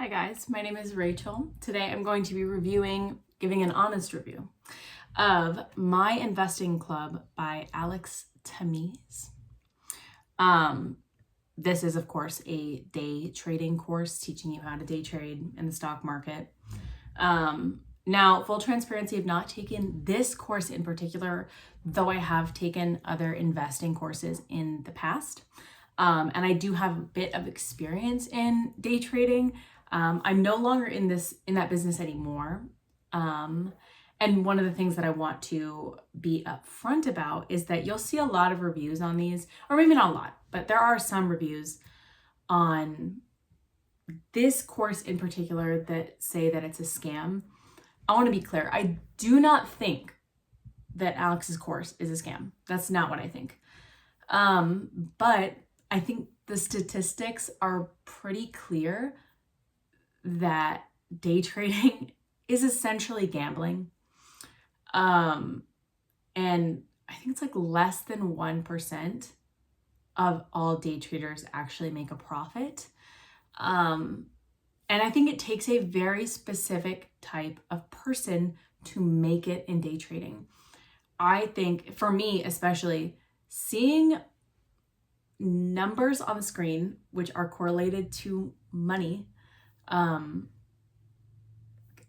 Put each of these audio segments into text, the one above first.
Hi guys, my name is Rachel. Today I'm going to be giving an honest review of My Investing Club by Temiz. This is of course a day trading course teaching you how to day trade in the stock market. Now, full transparency, I've not taken this course in particular, though I have taken other investing courses in the past. And I do have a bit of experience in day trading. I'm no longer in that business anymore. And one of the things that I want to be upfront about is that you'll see a lot of reviews on these, or maybe not a lot, but there are some reviews on this course in particular that say that it's a scam. I want to be clear. I do not think that Alex's course is a scam. That's not what I think. But I think the statistics are pretty clear that day trading is essentially gambling. And I think it's like less than 1% of all day traders actually make a profit. And I think it takes a very specific type of person to make it in day trading. I think for me, especially, seeing numbers on the screen, which are correlated to money,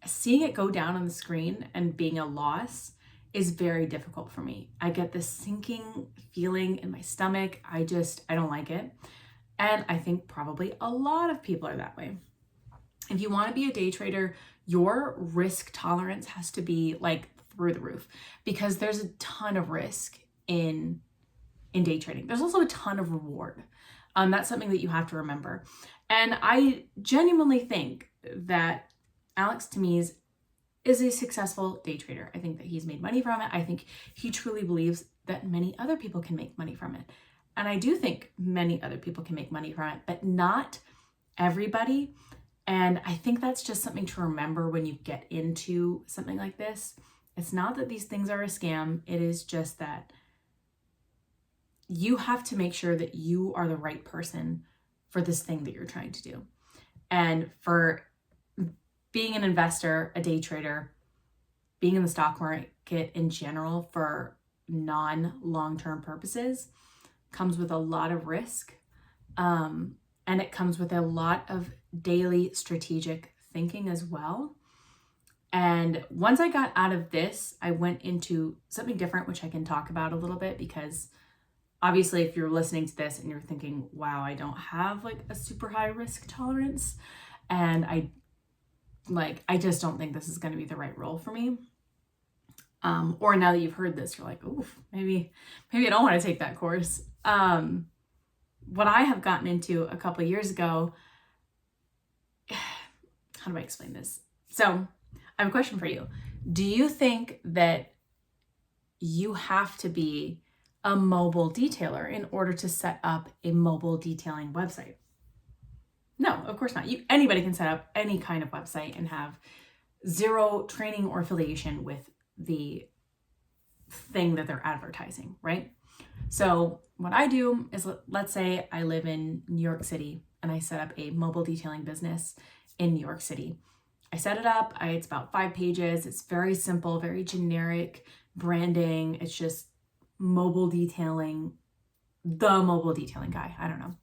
seeing it go down on the screen and being a loss is very difficult for me. I get this sinking feeling in my stomach. I don't like it. And I think probably a lot of people are that way. If you want to be a day trader, your risk tolerance has to be like through the roof, because there's a ton of risk in day trading. There's also a ton of reward. That's something that you have to remember. And I genuinely think that Temiz is a successful day trader. I think that he's made money from it. I think he truly believes that many other people can make money from it. And I do think many other people can make money from it, but not everybody. And I think that's just something to remember when you get into something like this. It's not that these things are a scam. It is just that you have to make sure that you are the right person for this thing that you're trying to do. And for being an investor, a day trader, being in the stock market in general for non-long-term purposes comes with a lot of risk. And it comes with a lot of daily strategic thinking as well. And once I got out of this, I went into something different, which I can talk about a little bit, because obviously if you're listening to this and you're thinking, wow, I don't have like a super high risk tolerance, and I just don't think this is going to be the right role for me. Or now that you've heard this, you're like, oof, maybe I don't want to take that course. What I have gotten into a couple of years ago, how do I explain this? So I have a question for you. Do you think that you have to be a mobile detailer in order to set up a mobile detailing website? No, of course not. Anybody can set up any kind of website and have zero training or affiliation with the thing that they're advertising, right? So what I do is, let's say I live in New York City and I set up a mobile detailing business in New York City. I set it up. It's about 5 pages. It's very simple, very generic branding. It's just mobile detailing, the mobile detailing guy. I don't know.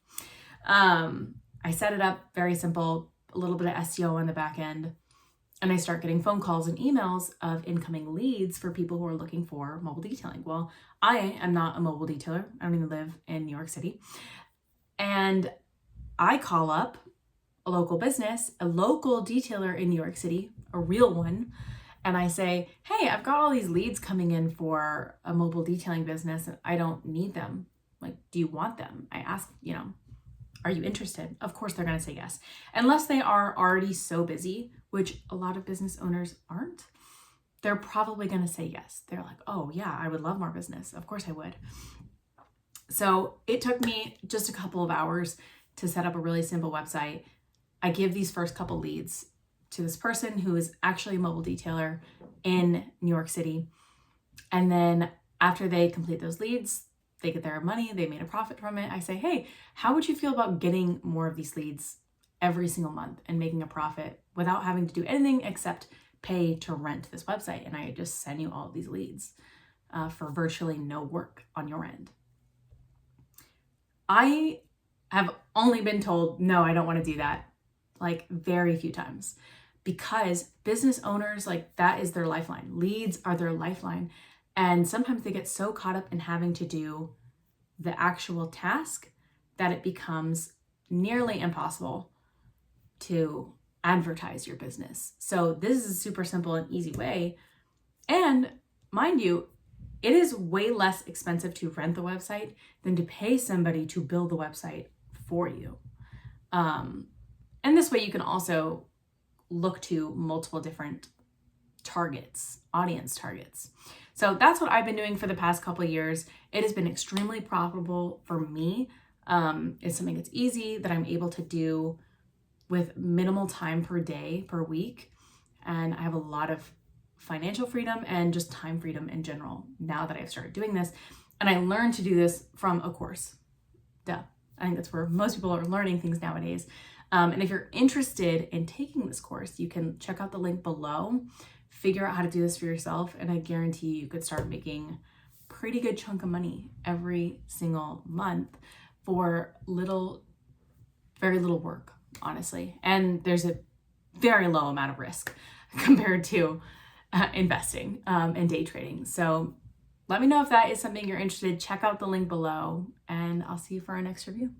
I set it up very simple, a little bit of SEO on the back end, and I start getting phone calls and emails of incoming leads for people who are looking for mobile detailing. Well, I am not a mobile detailer. I don't even live in New York City. And I call up a local business, a local detailer in New York City, a real one, and I say, hey, I've got all these leads coming in for a mobile detailing business and I don't need them. Like, do you want them? I ask, are you interested? Of course they're going to say yes. Unless they are already so busy, which a lot of business owners aren't, they're probably going to say yes. They're like, oh yeah, I would love more business. Of course I would. So it took me just a couple of hours to set up a really simple website. I give these first couple leads to this person who is actually a mobile detailer in New York City. And then after they complete those leads, they get their money, they made a profit from it. I say, hey, how would you feel about getting more of these leads every single month and making a profit without having to do anything except pay to rent this website. And I just send you all of these leads for virtually no work on your end. I have only been told, no, I don't want to do that, like very few times, because business owners, like that is their lifeline. Leads are their lifeline. And sometimes they get so caught up in having to do the actual task that it becomes nearly impossible to advertise your business. So this is a super simple and easy way. And mind you, it is way less expensive to rent the website than to pay somebody to build the website for you. And this way you can also look to multiple different targets, audience targets. So that's what I've been doing for the past couple of years. It has been extremely profitable for me. It's something that's easy that I'm able to do with minimal time per day, per week. And I have a lot of financial freedom and just time freedom in general now that I've started doing this. And I learned to do this from a course. Duh. I think that's where most people are learning things nowadays. And if you're interested in taking this course, you can check out the link below, figure out how to do this for yourself, and I guarantee you could start making a pretty good chunk of money every single month for very little work, honestly. And there's a very low amount of risk compared to investing and day trading. So let me know if that is something you're interested in. Check out the link below, and I'll see you for our next review.